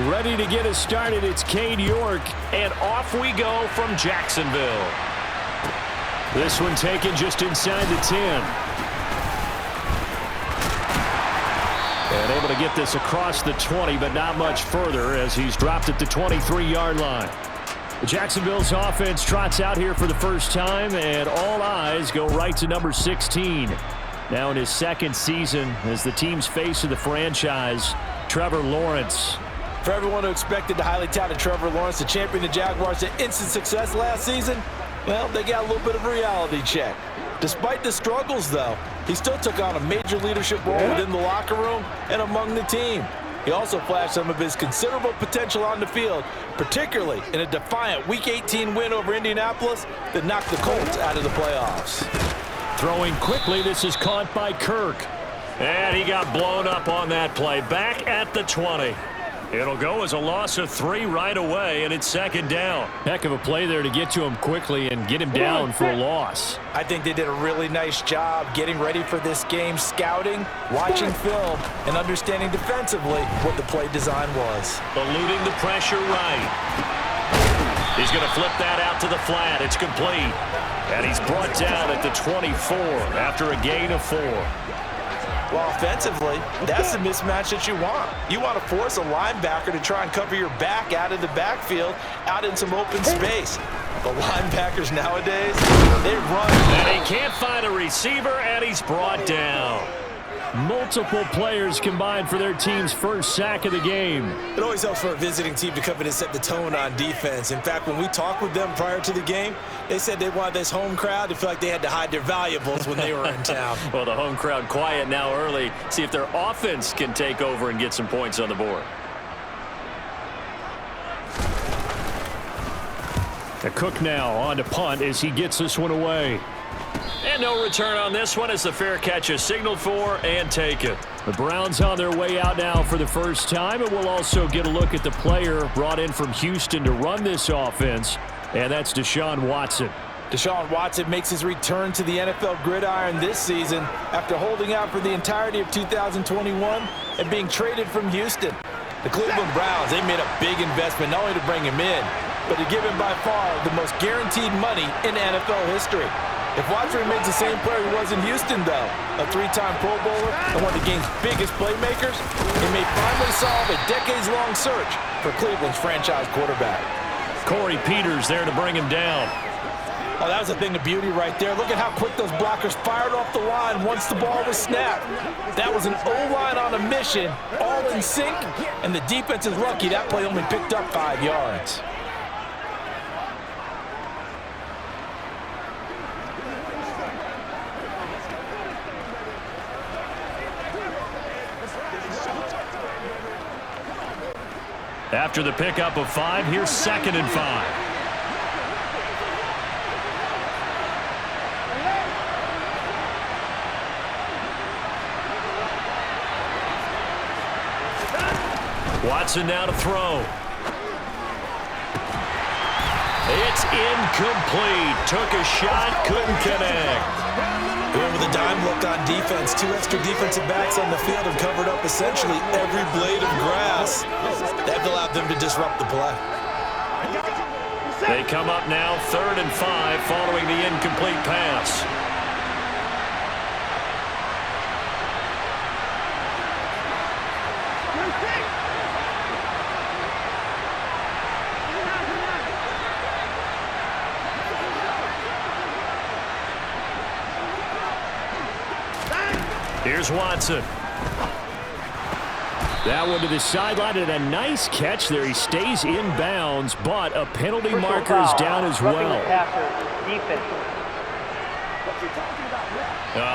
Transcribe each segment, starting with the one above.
Ready to get us started, it's Cade York. And off we go from Jacksonville. This one taken just inside the 10. And able to get this across the 20, but not much further as he's dropped at the 23-yard line. Jacksonville's offense trots out here for the first time, and all eyes go right to number 16. Now in his second season as the team's face of the franchise, Trevor Lawrence. For everyone who expected the highly touted Trevor Lawrence to champion the Jaguars to instant success last season, well, they got a little bit of a reality check. Despite the struggles, though, he still took on a major leadership role within the locker room and among the team. He also flashed some of his considerable potential on the field, particularly in a defiant Week 18 win over Indianapolis that knocked the Colts out of the playoffs. Throwing quickly, this is caught by Kirk. And he got blown up on that play. Back at the 20. It'll go as a loss of 3 right away, and it's second down. Heck of a play there to get to him quickly and get him down for a loss. I think they did a really nice job getting ready for this game, scouting, watching film, and understanding defensively what the play design was. Eluding the pressure right. He's going to flip that out to the flat. It's complete. And he's brought down at the 24 after a gain of 4. Well, offensively, that's the mismatch that you want. You want to force a linebacker to try and cover your back out of the backfield, out in some open space. The linebackers nowadays, they run. And he can't find a receiver, and he's brought down. Multiple players combined for their team's first sack of the game. It always helps for a visiting team to come in and set the tone on defense. In fact, when we talked with them prior to the game, they said they wanted this home crowd to feel like they had to hide their valuables when they were in town. Well, the home crowd quiet now early. See if their offense can take over and get some points on the board. A Cook now on to punt as he gets this one away. And no return on this one as the fair catch is signaled for and taken. The Browns on their way out now for the first time, and we'll also get a look at the player brought in from Houston to run this offense, and that's Deshaun Watson. Deshaun Watson makes his return to the NFL gridiron this season after holding out for the entirety of 2021 and being traded from Houston. The Cleveland Browns, they made a big investment not only to bring him in, but to give him by far the most guaranteed money in NFL history. If Watson remains the same player he was in Houston, though, a 3-time Pro Bowler and one of the game's biggest playmakers, he may finally solve a decades-long search for Cleveland's franchise quarterback. Corey Peters there to bring him down. Oh, that was a thing of beauty right there. Look at how quick those blockers fired off the line once the ball was snapped. That was an O-line on a mission, all in sync, and the defense is lucky that play only picked up 5 yards. After the pickup of 5, here's 2nd and 5. Watson now to throw. It's incomplete. Took a shot, couldn't connect. With a dime look on defense, 2 extra defensive backs on the field and covered up essentially every blade of grass. That allowed them to disrupt the play. They come up now 3rd and 5 following the incomplete pass. Here's Watson. That one to the sideline and a nice catch there. He stays in bounds, but a penalty marker is down as well.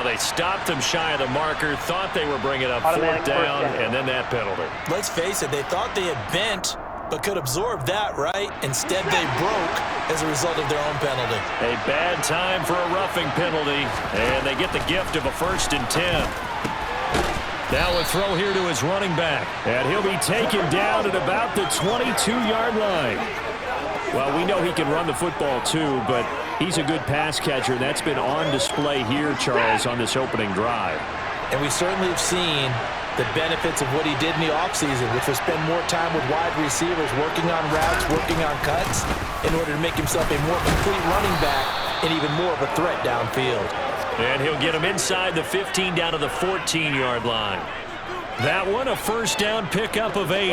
They stopped him shy of the marker, thought they were bringing up 4th down, and then that penalty. Let's face it, they thought they had bent, but could absorb that, right? Instead, they broke as a result of their own penalty. A bad time for a roughing penalty, and they get the gift of a 1st and 10. Now a throw here to his running back, and he'll be taken down at about the 22-yard line. Well, we know he can run the football too, but he's a good pass catcher. That's been on display here, Charles, on this opening drive. And we certainly have seen the benefits of what he did in the offseason, which was spend more time with wide receivers, working on routes, working on cuts, in order to make himself a more complete running back and even more of a threat downfield. And he'll get him inside the 15 down to the 14-yard line. That one, a first down pickup of 8.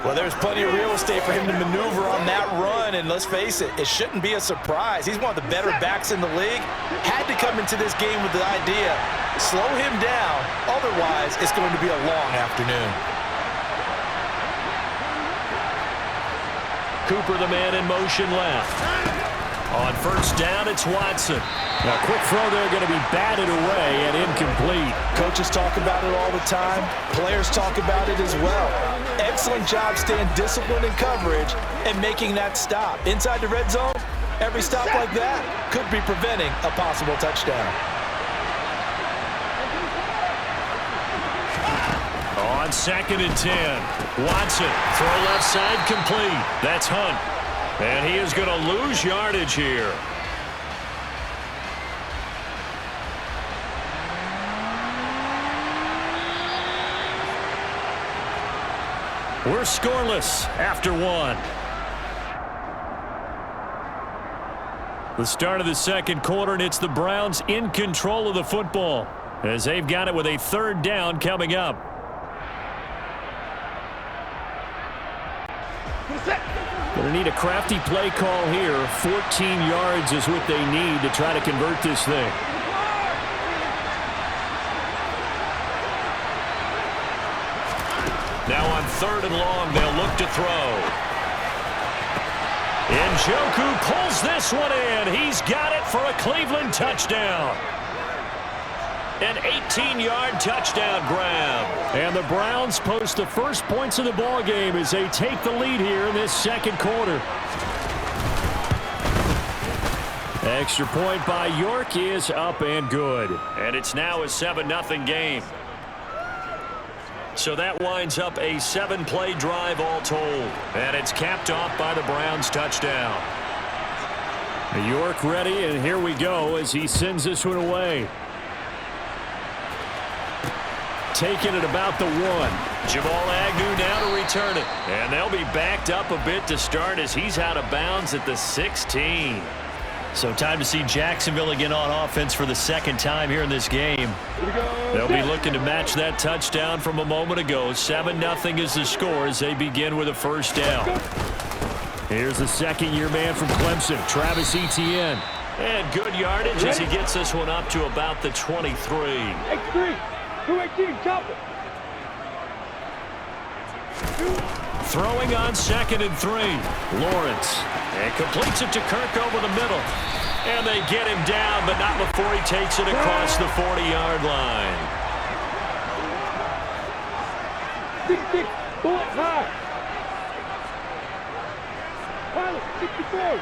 Well, there's plenty of real estate for him to maneuver on that run, and let's face it, it shouldn't be a surprise. He's one of the better backs in the league. Had to come into this game with the idea, slow him down, otherwise it's going to be a long afternoon. Cooper, the man in motion left. On first down, it's Watson. Now, quick throw there, going to be batted away and incomplete. Coaches talk about it all the time. Players talk about it as well. Excellent job staying disciplined in coverage and making that stop. Inside the red zone, every stop like that could be preventing a possible touchdown. On 2nd and 10, Watson, throw left side complete. That's Hunt. And he is going to lose yardage here. We're scoreless after 1. The start of the second quarter, and it's the Browns in control of the football as they've got it with a 3rd down coming up. Going to need a crafty play call here. 14 yards is what they need to try to convert this thing. Now on 3rd and long, they'll look to throw. Njoku pulls this one in. He's got it for a Cleveland touchdown. An 18-yard touchdown grab. And the Browns post the first points of the ball game as they take the lead here in this second quarter. Extra point by York is up and good. And it's now a 7-0 game. So that winds up a 7-play drive all told. And it's capped off by the Browns touchdown. York ready, and here we go as he sends this one away. Taking it about the 1. Jamal Agnew now to return it. And they'll be backed up a bit to start as he's out of bounds at the 16. So time to see Jacksonville again on offense for the 2nd time here in this game. They'll be looking to match that touchdown from a moment ago. 7-0 is the score as they begin with a first down. Here's the 2nd-year man from Clemson, Travis Etienne. And good yardage as he gets this one up to about the 23. X3. 218, chop it. Throwing on 2nd and 3. Lawrence. And completes it to Kirk over the middle. And they get him down, but not before he takes it across the 40-yard line. 6-6, bullet high. Pilot, 64,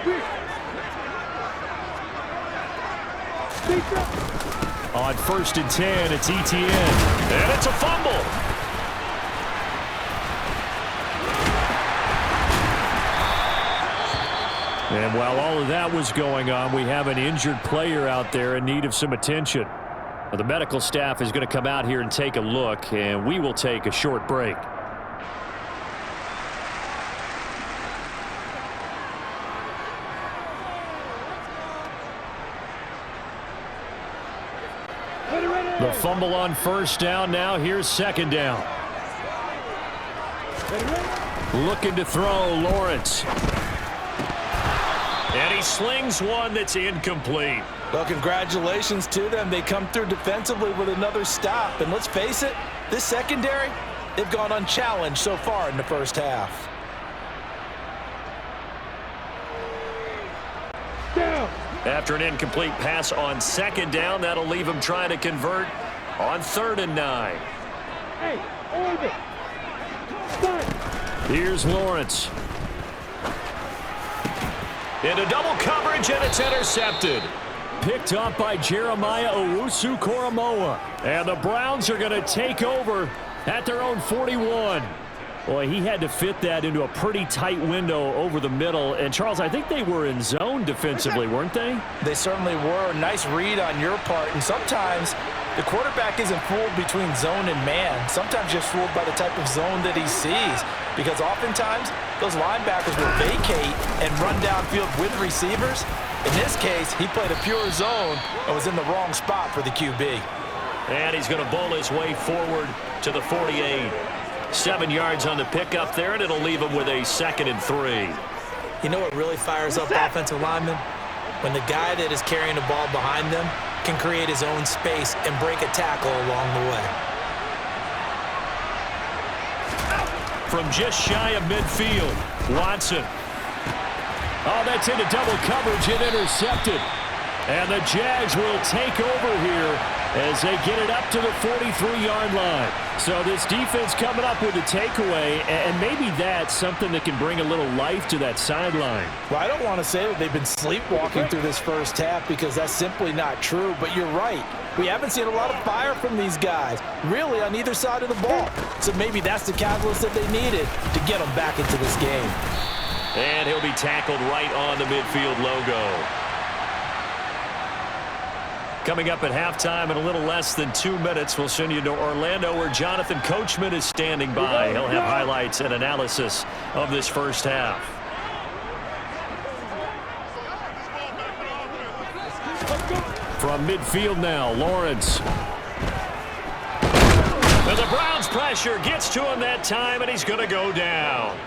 On 1st and 10, it's Etienne. And it's a fumble. And while all of that was going on, we have an injured player out there in need of some attention. Well, the medical staff is going to come out here and take a look, and we will take a short break. The fumble on first down. Now here's 2nd down. Looking to throw, Lawrence. And he slings one that's incomplete. Well, congratulations to them. They come through defensively with another stop. And let's face it, this secondary, they've gone unchallenged so far in the first half. down. After an incomplete pass on 2nd down, that'll leave him trying to convert on 3rd and 9. Hey, orbit. Start. Here's Lawrence. Into double coverage, and it's intercepted. Picked up by Jeremiah Owusu-Koramoah. And the Browns are going to take over at their own 41. Boy, he had to fit that into a pretty tight window over the middle. And, Charles, I think they were in zone defensively, weren't they? They certainly were. Nice read on your part. And sometimes The quarterback isn't fooled between zone and man. Sometimes just fooled by the type of zone that he sees. Because oftentimes, those linebackers will vacate and run downfield with receivers. In this case, he played a pure zone and was in the wrong spot for the QB. And he's going to bowl his way forward to the 48. 7 yards on the pickup there, and it'll leave him with a 2nd and 3. You know what really fires up offensive linemen? When the guy that is carrying the ball behind them can create his own space and break a tackle along the way. From just shy of midfield, Watson. Oh, that's into double coverage and intercepted. And the Jags will take over here as they get it up to the 43-yard line. So this defense coming up with a takeaway, and maybe that's something that can bring a little life to that sideline. Well, I don't want to say that they've been sleepwalking through this first half because that's simply not true, but you're right. We haven't seen a lot of fire from these guys, really on either side of the ball. So maybe that's the catalyst that they needed to get them back into this game. And he'll be tackled right on the midfield logo. Coming up at halftime in a little less than 2 minutes, we'll send you to Orlando where Jonathan Coachman is standing by. He'll have highlights and analysis of this first half. From midfield now, Lawrence. And the Browns pressure gets to him that time, and he's going to go down.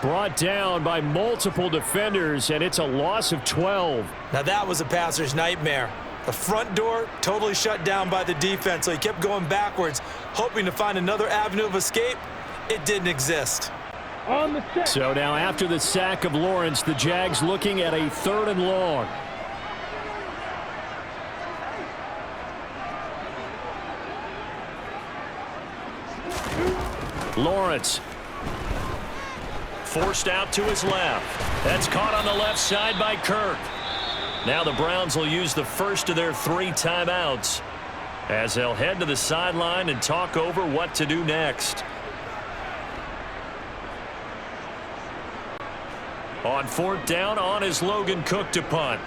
Brought down by multiple defenders, and it's a loss of 12. Now that was a passer's nightmare. The front door totally shut down by the defense, so he kept going backwards, hoping to find another avenue of escape. It didn't exist. On the set. So now after the sack of Lawrence, the Jags looking at a 3rd and long. Lawrence. Forced out to his left. That's caught on the left side by Kirk. Now the Browns will use the first of their 3 timeouts as they'll head to the sideline and talk over what to do next. On 4th down, on is Logan Cook to punt.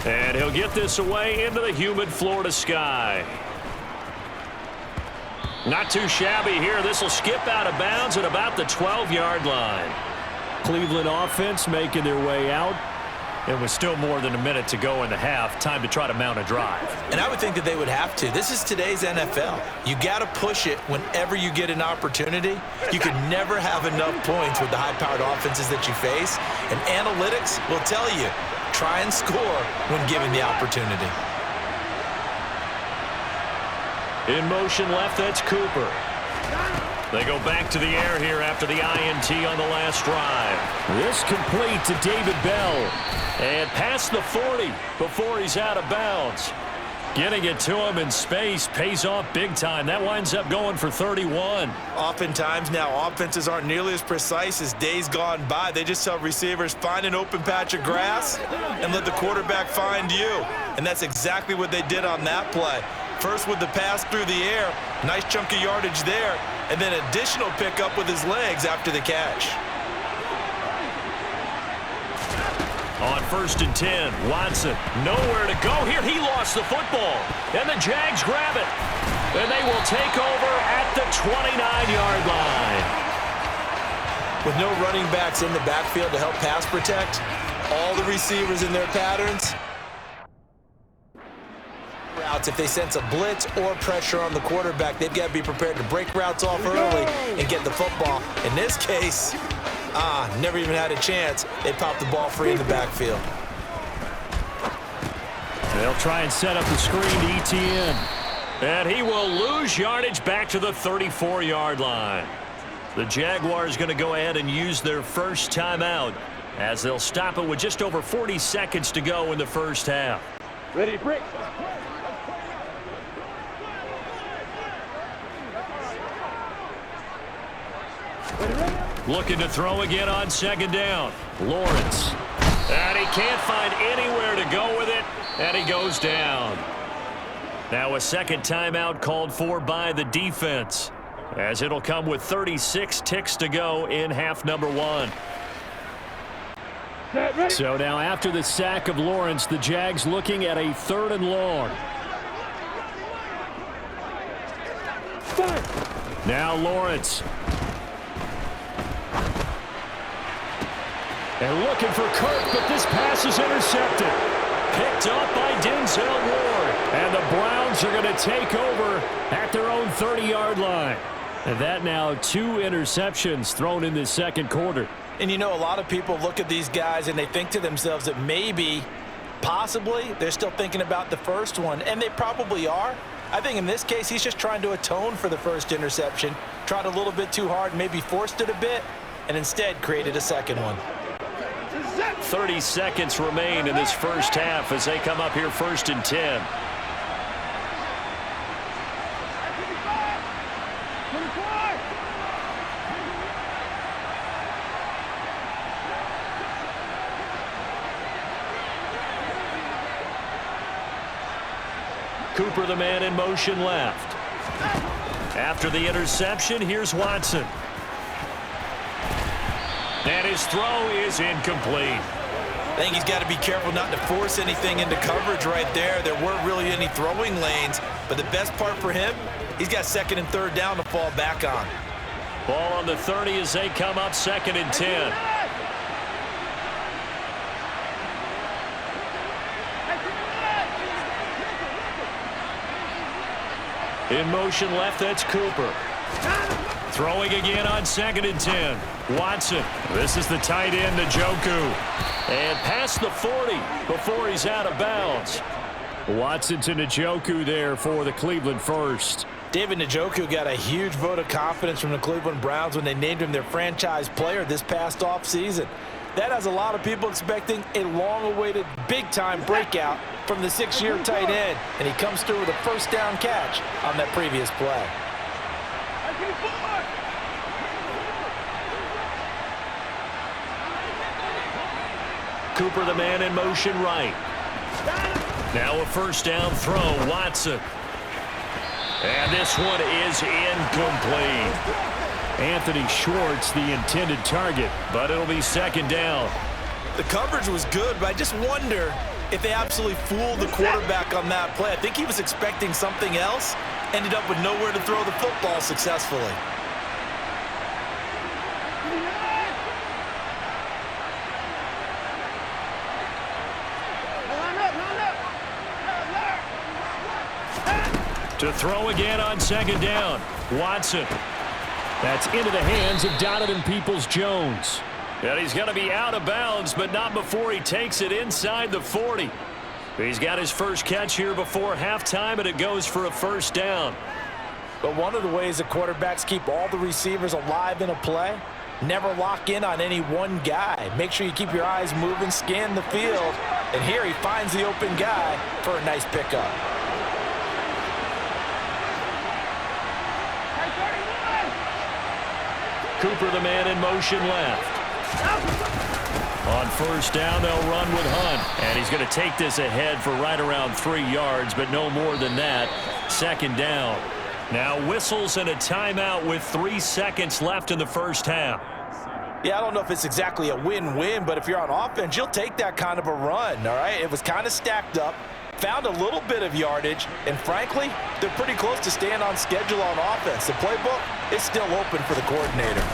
And he'll get this away into the humid Florida sky. Not too shabby here. This will skip out of bounds at about the 12-yard line. Cleveland offense making their way out. It was still more than a minute to go in the half. Time to try to mount a drive. And I would think that they would have to. This is today's NFL. You got to push it whenever you get an opportunity. You can never have enough points with the high-powered offenses that you face. And analytics will tell you, try and score when given the opportunity. In motion left, that's Cooper. They go back to the air here after the INT on the last drive. This complete to David Bell. And past the 40 before he's out of bounds. Getting it to him in space pays off big time. That winds up going for 31. Oftentimes now, offenses aren't nearly as precise as days gone by. They just tell receivers, find an open patch of grass and let the quarterback find you. And that's exactly what they did on that play. First with the pass through the air, nice chunk of yardage there, and then additional pickup with his legs after the catch. On 1st and 10, Watson nowhere to go here. He lost the football, and the Jags grab it. And they will take over at the 29-yard line. With no running backs in the backfield to help pass protect, all the receivers in their patterns. If they sense a blitz or pressure on the quarterback, they've got to be prepared to break routes off early and get the football. In this case, never even had a chance. They popped the ball free in the backfield. They'll try and set up the screen to ETN. And he will lose yardage back to the 34-yard line. The Jaguars going to go ahead and use their first timeout as they'll stop it with just over 40 seconds to go in the first half. Ready to break. Looking to throw again on 2nd down. Lawrence. And he can't find anywhere to go with it, and he goes down. Now a second timeout called for by the defense. as it'll come with 36 ticks to go in half number one. So now after the sack of Lawrence, the Jags looking at a 3rd and long. Now Lawrence. And looking for Kirk, but this pass is intercepted. Picked up by Denzel Ward. And the Browns are going to take over at their own 30-yard line. And that now 2 interceptions thrown in the second quarter. And you know, a lot of people look at these guys and they think to themselves that maybe, possibly, they're still thinking about the first one. And they probably are. I think in this case, he's just trying to atone for the first interception. Tried a little bit too hard, maybe forced it a bit, and instead created a second one. 30 seconds remain in this first half as they come up here 1st and 10. Cooper, the man in motion left. After the interception, here's Watson. And his throw is incomplete. I think he's got to be careful not to force anything into coverage right there. There weren't really any throwing lanes, but the best part for him, he's got 2nd and 3rd down to fall back on. Ball on the 30 as they come up 2nd and 10. In motion left, that's Cooper. Throwing again on 2nd and 10. Watson. This is the tight end, Njoku. And past the 40 before he's out of bounds. Watson to Njoku there for the Cleveland first. David Njoku got a huge vote of confidence from the Cleveland Browns when they named him their franchise player this past offseason. That has a lot of people expecting a long-awaited big-time breakout from the 6-year tight end, and he comes through with a first down catch on that previous play. Cooper, the man in motion right. Now a first down throw, Watson. And this one is incomplete. Anthony Schwartz, the intended target, but it'll be 2nd down. The coverage was good, but I just wonder if they absolutely fooled the quarterback on that play. I think he was expecting something else, ended up with nowhere to throw the football successfully. To throw again on 2nd down, Watson. That's into the hands of Donovan Peoples-Jones. And he's going to be out of bounds, but not before he takes it inside the 40. He's got his first catch here before halftime, and it goes for a first down. But one of the ways that quarterbacks keep all the receivers alive in a play, never lock in on any one guy. Make sure you keep your eyes moving, scan the field, and here he finds the open guy for a nice pickup. Cooper, the man in motion left. On first down, they'll run with Hunt. And he's going to take this ahead for right around 3 yards, but no more than that. 2nd down. Now whistles and a timeout with 3 seconds left in the first half. Yeah, I don't know if it's exactly a win-win, but if you're on offense, you'll take that kind of a run, all right? It was kind of stacked up, found a little bit of yardage, and frankly, they're pretty close to staying on schedule on offense. The playbook is still open for the coordinator.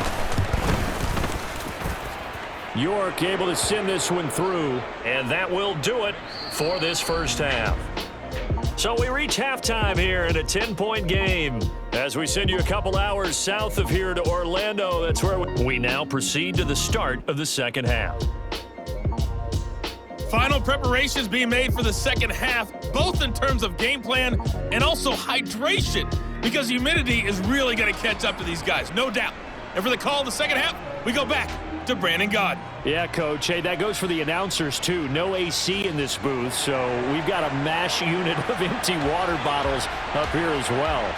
York able to send this one through. And that will do it for this first half. So we reach halftime here in a 10-point game. As we send you a couple hours south of here to Orlando, that's where we now proceed to the start of the second half. Final preparations being made for the second half, both in terms of game plan and also hydration, because humidity is really going to catch up to these guys, no doubt. And for the call of the second half, we go back to Brandon Gaudin. Yeah, Coach. Hey, that goes for the announcers, too. No AC in this booth, so we've got a mash unit of empty water bottles up here as well.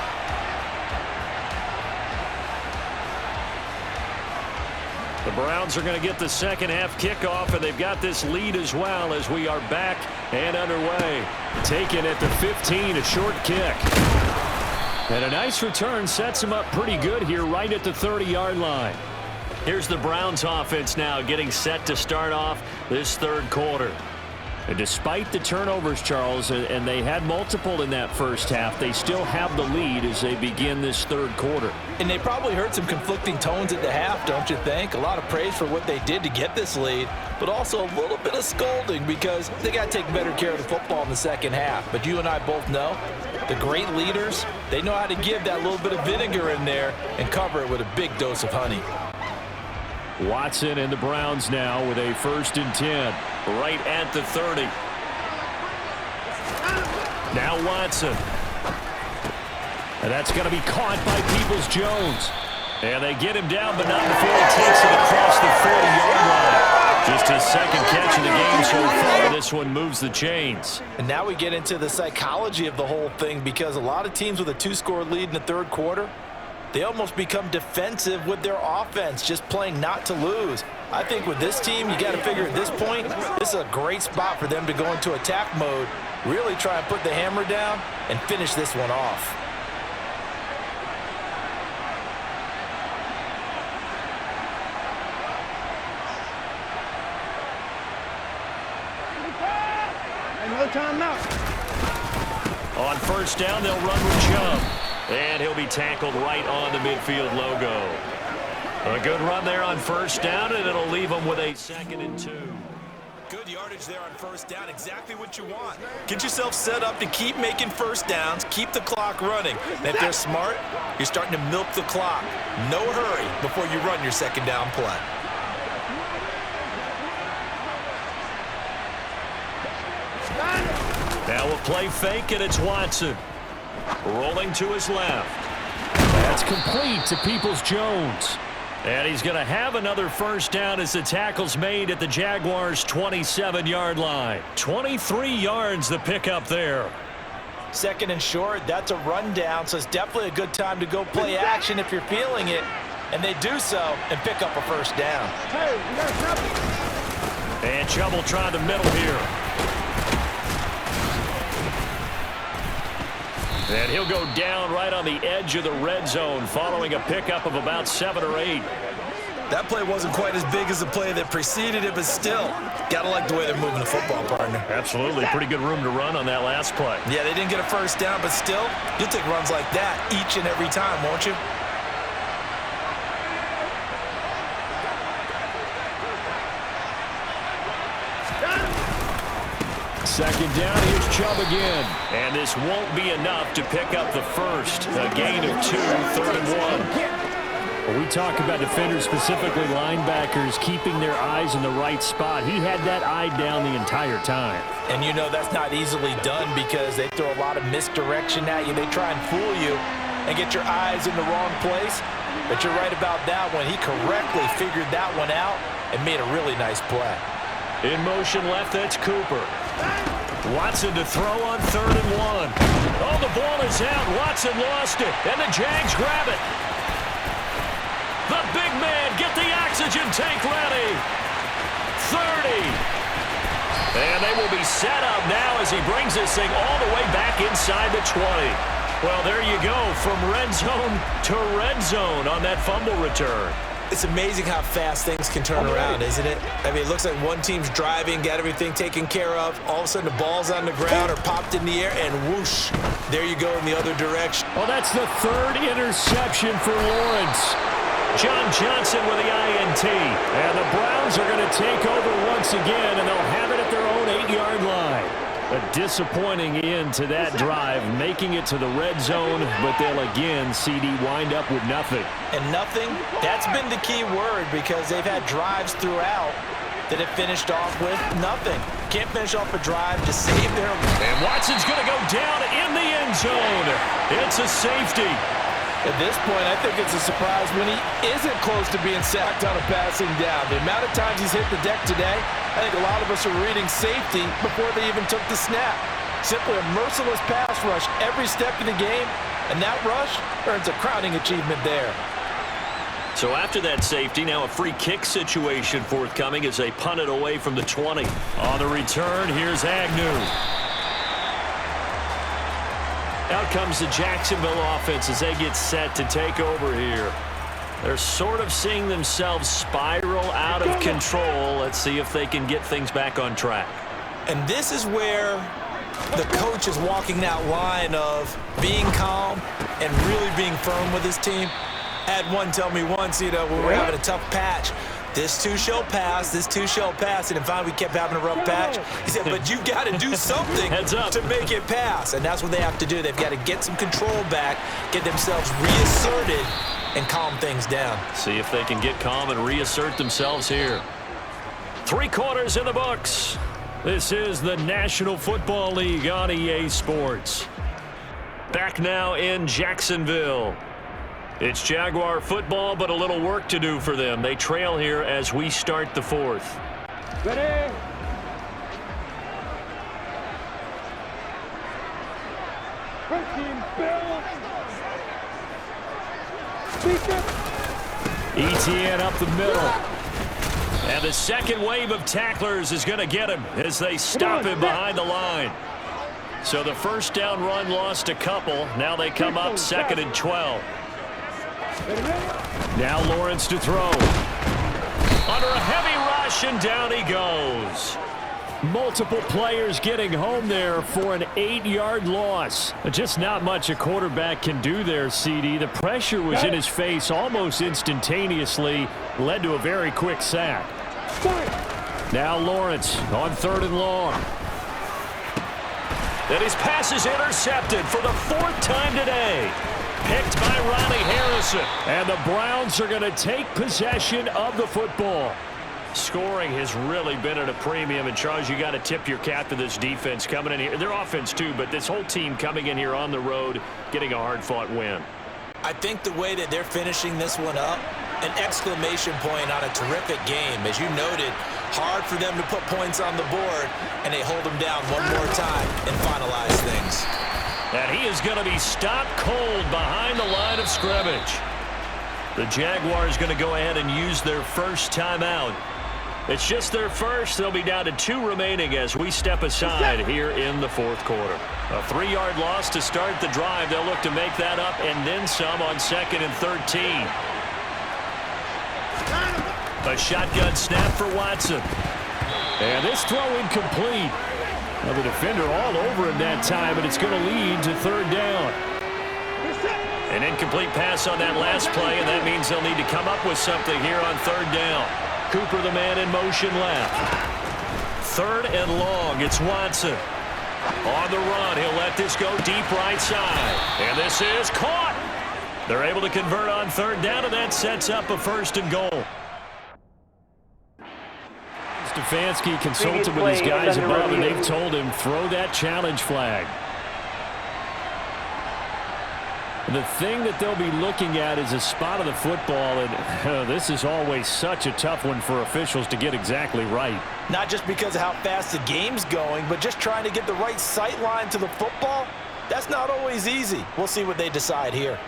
The Browns are going to get the second half kickoff, and they've got this lead as well as we are back and underway. Taken at the 15, a short kick. And a nice return sets him up pretty good here right at the 30-yard line. Here's the Browns offense now getting set to start off this third quarter. And despite the turnovers, Charles, and they had multiple in that first half, they still have the lead as they begin this third quarter. And they probably heard some conflicting tones at the half, don't you think? A lot of praise for what they did to get this lead, but also a little bit of scolding because they got to take better care of the football in the second half. But you and I both know the great leaders, they know how to give that little bit of vinegar in there and cover it with a big dose of honey. Watson and the Browns now with a 1st and 10. Right at the 30. Now Watson. And that's going to be caught by Peoples-Jones. And they get him down, but not before he takes it across the 40-yard line. Just his second catch of the game so far. This one moves the chains. And now we get into the psychology of the whole thing because a lot of teams with a 2-score lead in the third quarter, they almost become defensive with their offense, just playing not to lose. I think with this team, you got to figure at this point, this is a great spot for them to go into attack mode, really try and put the hammer down and finish this one off. No timeout. On first down, they'll run with Chubb. And he'll be tackled right on the midfield logo. A good run there on first down, and it'll leave them with a 2nd and 2. Good yardage there on first down, exactly what you want. Get yourself set up to keep making first downs, keep the clock running. And if they're smart, you're starting to milk the clock. No hurry before you run your second down play. Now we'll play fake, and it's Watson. Rolling to his left. That's complete to Peoples-Jones. And he's going to have another first down as the tackle's made at the Jaguars' 27-yard line. 23 yards the pickup there. 2nd and short, that's a rundown, so it's definitely a good time to go play action if you're feeling it. And they do so and pick up a first down. Hey, you got trouble. And Chubb will try the middle here. And he'll go down right on the edge of the red zone following a pickup of about 7 or 8. That play wasn't quite as big as the play that preceded it, but still, gotta like the way they're moving the football, partner. Absolutely. Pretty good room to run on that last play. Yeah, they didn't get a first down, but still, you'll take runs like that each and every time, won't you? Second down, here's Chubb again. And this won't be enough to pick up the first. A gain of 2, 3rd and 1. When we talk about defenders, specifically linebackers, keeping their eyes in the right spot, he had that eye down the entire time. And you know that's not easily done because they throw a lot of misdirection at you. They try and fool you and get your eyes in the wrong place. But you're right about that one. He correctly figured that one out and made a really nice play. In motion left, that's Cooper. Watson to throw on 3rd and 1. Oh, the ball is out. Watson lost it, and the Jags grab it. The big man, get the oxygen tank ready. 30. And they will be set up now as he brings this thing all the way back inside the 20. Well, there you go, from red zone to red zone on that fumble return. It's amazing how fast things can turn around, isn't it? I mean, it looks like one team's driving, got everything taken care of. All of a sudden, the ball's on the ground or popped in the air, and whoosh, there you go in the other direction. Well, that's the 3rd interception for Lawrence. John Johnson with the INT. And the Browns are going to take over once again, and they'll have it at their own 8-yard line. A disappointing end to that drive, making it to the red zone, but they'll again, CD, wind up with nothing. And nothing, that's been the key word because they've had drives throughout that have finished off with nothing. Can't finish off a drive to save their... And Watson's going to go down in the end zone. It's a safety. At this point, I think it's a surprise when he isn't close to being sacked on a passing down. The amount of times he's hit the deck today, I think a lot of us are reading safety before they even took the snap. Simply a merciless pass rush every step of the game, and that rush earns a crowning achievement there. So after that safety, now a free kick situation forthcoming as they punt it away from the 20. On the return, here's Agnew. Out comes the Jacksonville offense as they get set to take over here. They're sort of seeing themselves spiral out of control. Let's see if they can get things back on track. And this is where the coach is walking that line of being calm and really being firm with his team. I had one tell me once, when we're having a tough patch, this too shall pass, this too shall pass. And finally, we kept having a rough patch. He said, but you've got to do something to make it pass. And that's what they have to do. They've got to get some control back, get themselves reasserted, and calm things down. See if they can get calm and reassert themselves here. 3 quarters in the books. This is the National Football League on EA Sports. Back now in Jacksonville. It's Jaguar football, but a little work to do for them. They trail here as we start the 4th. Ready? First team, Bill. ETN up the middle. And the second wave of tacklers is going to get him as they stop him behind the line. So the first down run lost a couple. Now they come up 2nd and 12. Now Lawrence to throw. Under a heavy rush, and down he goes. Multiple players getting home there for an 8-yard loss. Just not much a quarterback can do there, CD. The pressure was in his face almost instantaneously, led to a very quick sack. Now Lawrence on 3rd and long. And his pass is intercepted for the 4th time today. Picked by Ronnie Harrison. And the Browns are going to take possession of the football. Scoring has really been at a premium. And, Charles, you got to tip your cap to this defense coming in here. Their offense, too, but this whole team coming in here on the road, getting a hard-fought win. I think the way that they're finishing this one up, an exclamation point on a terrific game. As you noted, hard for them to put points on the board, and they hold them down one more time and finalize things. And he is going to be stopped cold behind the line of scrimmage. The Jaguars going to go ahead and use their first timeout. It's just their first. They'll be down to 2 remaining as we step aside here in the 4th quarter. A 3-yard loss to start the drive. They'll look to make that up and then some on 2nd and 13. A shotgun snap for Watson. And this throw incomplete. Well, the defender all over him that time, and it's going to lead to 3rd down. An incomplete pass on that last play, and that means they'll need to come up with something here on 3rd down. Cooper, the man in motion left. 3rd and long. It's Watson. On the run, he'll let this go deep right side. And this is caught. They're able to convert on 3rd down, and that sets up a 1st and goal. Stefanski consulted with his guys above, and they've told him, throw that challenge flag. The thing that they'll be looking at is a spot of the football, and this is always such a tough one for officials to get exactly right. Not just because of how fast the game's going, but just trying to get the right sight line to the football. That's not always easy. We'll see what they decide here.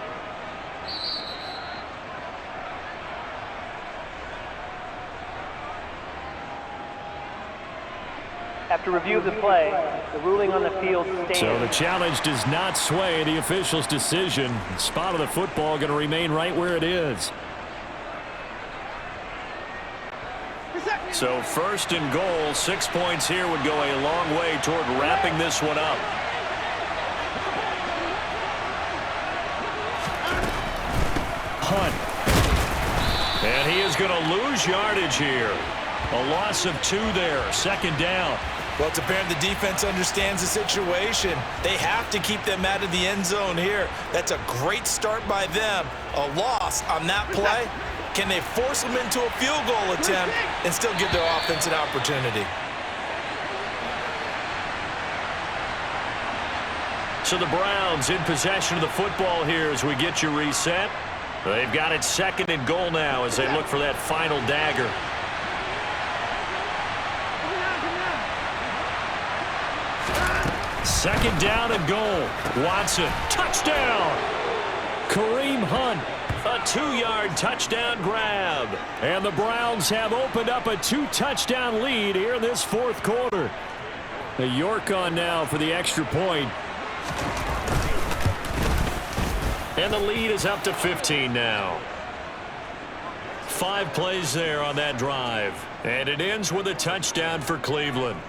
After review of the play, the ruling on the field stands. So the challenge does not sway the official's decision. The spot of the football going to remain right where it is. So 1st and goal, 6 points here would go a long way toward wrapping this one up. Hunt. And he is going to lose yardage here. A loss of 2 there, 2nd down. Well, it's apparent the defense understands the situation. They have to keep them out of the end zone here. That's a great start by them. A loss on that play. Can they force them into a field goal attempt and still give their offense an opportunity? So the Browns in possession of the football here as we get you reset. They've got it 2nd and goal now as they look for that final dagger. 2nd down and goal. Watson, touchdown. Kareem Hunt. A 2-yard touchdown grab. And the Browns have opened up a 2-touchdown lead here in this 4th quarter. The York on now for the extra point. And the lead is up to 15 now. 5 plays there on that drive. And it ends with a touchdown for Cleveland.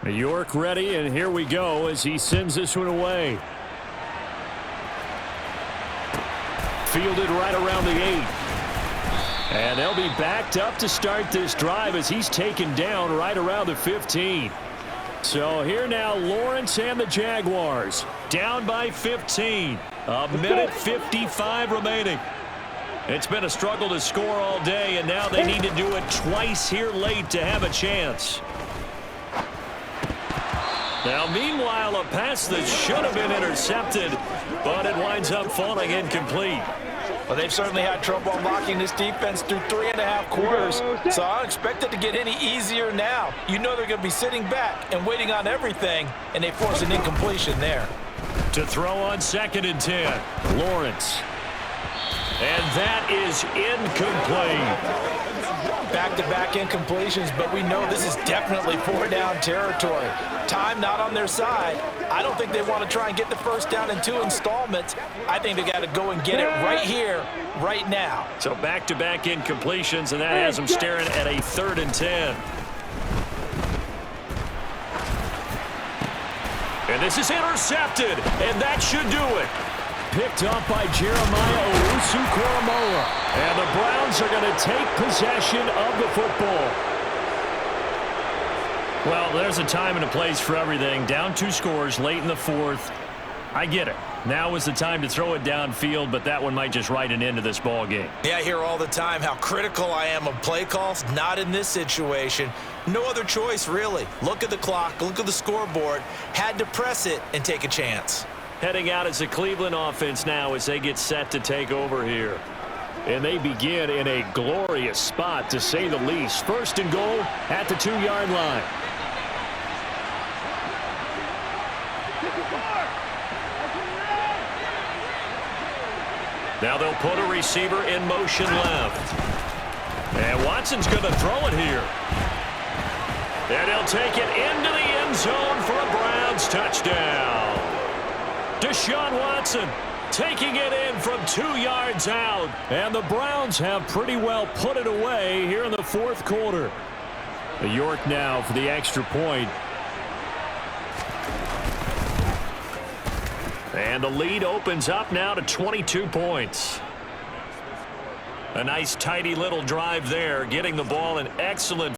York ready, and here we go as he sends this one away. Fielded right around the 8. And they'll be backed up to start this drive as he's taken down right around the 15. So here now, Lawrence and the Jaguars down by 15. A minute 55 remaining. It's been a struggle to score all day, and now they need to do it twice here late to have a chance. Now, meanwhile, a pass that should have been intercepted, but it winds up falling incomplete. Well, they've certainly had trouble unlocking this defense through 3.5 quarters, so I don't expect it to get any easier now. You know they're going to be sitting back and waiting on everything, and they force an incompletion there. To throw on 2nd and 10, Lawrence. And that is incomplete. Back-to-back incompletions, but we know this is definitely 4-down territory. Time not on their side. I don't think they want to try and get the first down in 2 installments. I think they got to go and get it right here, right now. So back-to-back incompletions, and that has them staring at a 3rd and 10. And this is intercepted, and that should do it. Picked up by Jeremiah Owusu-Koramoah. And the Browns are going to take possession of the football. Well, there's a time and a place for everything. Down 2 scores late in the 4th. I get it. Now is the time to throw it downfield, but that one might just write an end to this ball game. Yeah, I hear all the time how critical I am of play calls. Not in this situation. No other choice, really. Look at the clock. Look at the scoreboard. Had to press it and take a chance. Heading out as the Cleveland offense now as they get set to take over here. And they begin in a glorious spot, to say the least. 1st and goal at the 2-yard line. Now they'll put a receiver in motion left. And Watson's going to throw it here. And he'll take it into the end zone for a Browns touchdown. Deshaun Watson taking it in from 2 yards out. And the Browns have pretty well put it away here in the 4th quarter. York now for the extra point. And the lead opens up now to 22 points. A nice, tidy little drive there, getting the ball in excellent